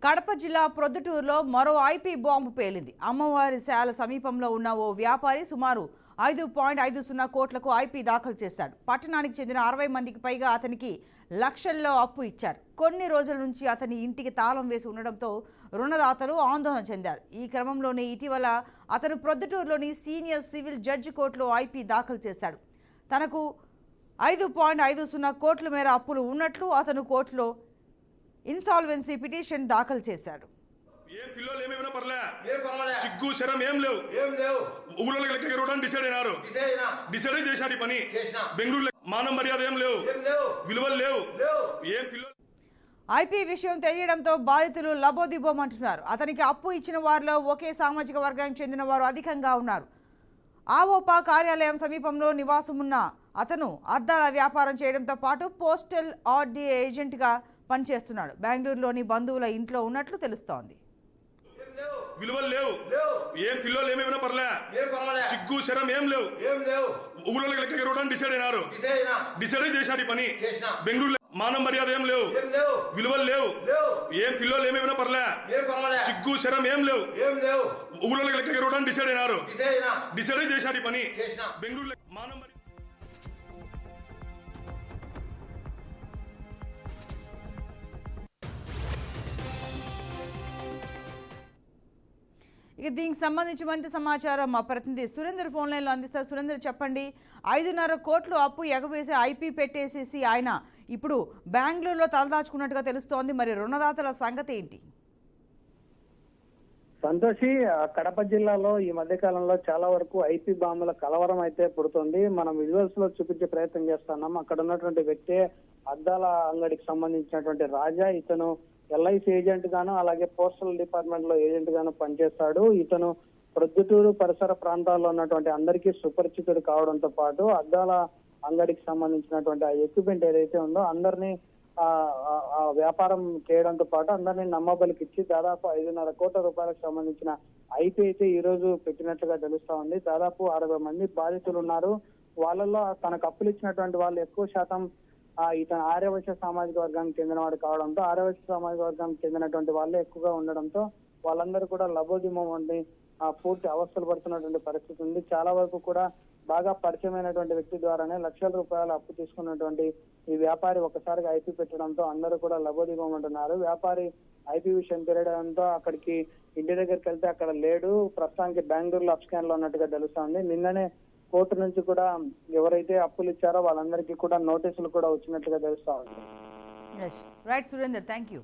కడప జిల్లా ప్రొద్దుటూరులో మరో ఐపీ బాంబు పేలింది. అమ్మవారి శాల సమీపంలో ఉన్న ఓ వ్యాపారి సుమారు 5.50 కోట్లకు ఐపీ దాఖలు చేశాడు. పట్టణానికి చెందిన 60 మందికి పైగా అతనికి లక్షల్లో అప్పు ఇచ్చారు. కొన్ని రోజుల నుంచి అతని ఇంటికి తాళం వేసి ఉండడంతో రుణదాతలు ఆందోళన చెందారు. ఈ క్రమంలోనే ఇటీవల అతను ప్రొద్దుటూరులోని సీనియర్ సివిల్ జడ్జి కోర్టులో ఐపీ దాఖలు చేశాడు. తనకు 5.50 కోట్ల మేర అప్పులు ఉన్నట్లు అతను కోర్టులో ఇన్సాల్వెన్సీ పిటిషన్ దాఖలు చేశాడు. సిగ్గు శరం ఏం లేవు డిసైడ్ చేశాడు. పని బెంగళూరు మానం మర్యాద ఏం లేవు, విలువలు లేవు. ఏం పిల్లలు ఐపీ విషయం తెలియడంతో బాధితులు లబోదిబోమంటున్నారు. అతనికి అప్పు ఇచ్చిన వారిలో ఒకే సామాజిక వర్గానికి చెందిన వారు అధికంగా ఉన్నారు. ఆవోపా కార్యాలయం సమీపంలో నివాసమున్న అతను అద్దాల వ్యాపారం చేయడంతో పాటు పోస్టల్ ఆర్డీఏ ఏజెంట్గా పనిచేస్తున్నాడు. బెంగళూరులోని బంధువుల ఇంట్లో ఉన్నట్లు తెలుస్తోంది. విలువలు లేవు. ఏం పిల్లలు ఏమేమైనా పర్లే, సిగ్గు శరం ఏం లేవు. డిసైడ్ చేశాడు. పని బెంగళూరు మానం మర్యాద ఏం లేవు, విలువలు లేవు. ఏం పిల్లలు ఏమేమైనా పర్లే, సిగ్గు శరం ఏం లేవు. డిసైడ్ చేశాడు. పని బెంగళూరు మానం ఇక దీనికి సంబంధించి మరింత సమాచారం మా ప్రతినిధి సురేందర్ ఫోన్ లైన్లో అందిస్తారు. సురేందర్, చెప్పండి. 5.5 కోట్లు అప్పు ఎగవేసి ఐపీ పెట్టేసేసి ఆయన ఇప్పుడు బెంగళూరులో తలదాచుకున్నట్టుగా తెలుస్తోంది. మరి రుణదాతల సంగతి ఏంటి? సంతోషి, కడప జిల్లాలో ఈ మధ్య కాలంలో చాలా వరకు ఐపీ బాంబుల కలవరం అయితే పుడుతుంది. మనం విజువల్స్ లో చూపించే ప్రయత్నం చేస్తున్నాం. అక్కడ ఉన్నటువంటి వ్యక్తి అద్దాల అంగడికి సంబంధించినటువంటి రాజా. ఇతను ఎల్ఐసి ఏజెంట్ గాను అలాగే పోస్టల్ డిపార్ట్మెంట్ లో ఏజెంట్ గాను పనిచేస్తాడు. ఇతను ప్రొద్దుటూరు పరిసర ప్రాంతాల్లో ఉన్నటువంటి అందరికీ సుపరిచితుడు కావడంతో పాటు అద్దాల అంగడికి సంబంధించినటువంటి ఆ ఎక్విప్మెంట్ ఏదైతే ఉందో అందరినీ ఆ వ్యాపారం చేయడంతో పాటు అందరినీ నమ్మబలికిచ్చి దాదాపు 5.5 కోట్ల రూపాయలకు సంబంధించిన ఐపీ అయితే ఈ రోజు పెట్టినట్లుగా తెలుస్తా ఉంది. దాదాపు 60 మంది బాధితులు ఉన్నారు. వాళ్ళల్లో తనకు అప్పులు ఇచ్చినటువంటి వాళ్ళు ఎక్కువ శాతం ఇతను ఆర్యవైశ్య సామాజిక వర్గానికి చెందినవాడు కావడంతో ఆర్యవైశ్య సామాజిక వర్గానికి చెందినటువంటి వాళ్ళే ఎక్కువగా ఉండడంతో వాళ్ళందరూ కూడా లబోదిమం వంటి పూర్తి అవస్థలు పడుతున్నటువంటి పరిస్థితి ఉంది. చాలా వరకు కూడా బాగా పరిచయమైనటువంటి వ్యక్తి ద్వారానే లక్షల రూపాయలు అప్పు తీసుకున్నటువంటి ఈ వ్యాపారి ఒకసారిగా ఐపీ పెట్టడంతో అందరూ కూడా లబోదిమమంటున్నారు. వ్యాపారి ఐపీ విషయం తెలియడంతో అక్కడికి ఇంటి దగ్గరికి వెళ్తే అక్కడ లేడు. ప్రస్తుతానికి బెంగళూరులో అప్స్కాన్ లో ఉన్నట్టుగా తెలుస్తోంది. నిన్ననే కోర్టు నుంచి కూడా ఎవరైతే అప్పులు ఇచ్చారో వాళ్ళందరికీ కూడా నోటీసులు కూడా వచ్చినట్లుగా తెలుస్తా ఉంది. Right Surender, thank you.